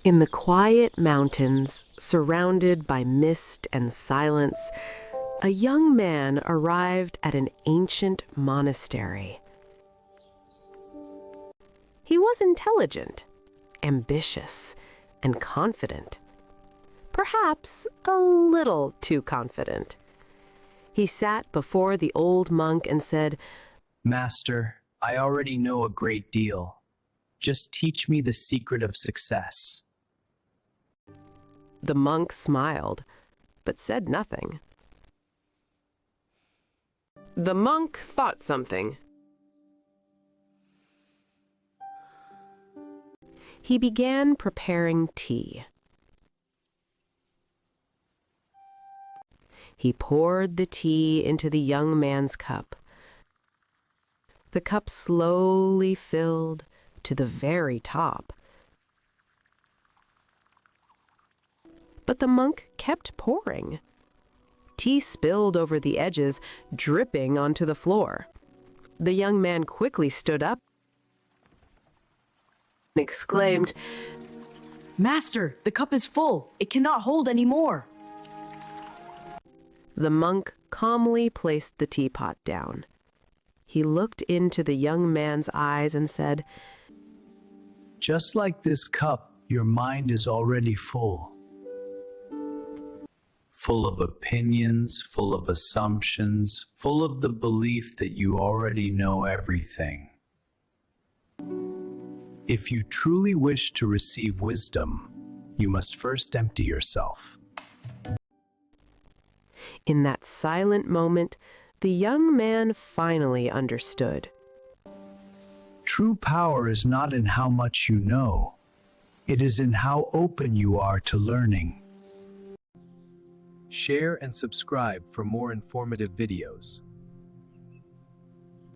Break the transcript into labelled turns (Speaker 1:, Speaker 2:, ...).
Speaker 1: In the quiet mountains, surrounded by mist and silence, a young man arrived at an ancient monastery. He was intelligent, ambitious, and confident. Perhaps a little too confident. He sat before the old monk and said,
Speaker 2: "Master, I already know a great deal. Just teach me the secret of success."
Speaker 1: The monk smiled, but said nothing. The monk thought something. He began preparing tea. He poured the tea into the young man's cup. The cup slowly filled to the very top. But the monk kept pouring. Tea spilled over the edges, dripping onto the floor. The young man quickly stood up and exclaimed,
Speaker 3: "Master, the cup is full. It cannot hold any more."
Speaker 1: The monk calmly placed the teapot down. He looked into the young man's eyes and said,
Speaker 2: "Just like this cup, your mind is already full. Full of opinions, full of assumptions, full of the belief that you already know everything. If you truly wish to receive wisdom, you must first empty yourself."
Speaker 1: In that silent moment, the young man finally understood.
Speaker 2: True power is not in how much you know. It is in how open you are to learning. Share and subscribe for more informative videos.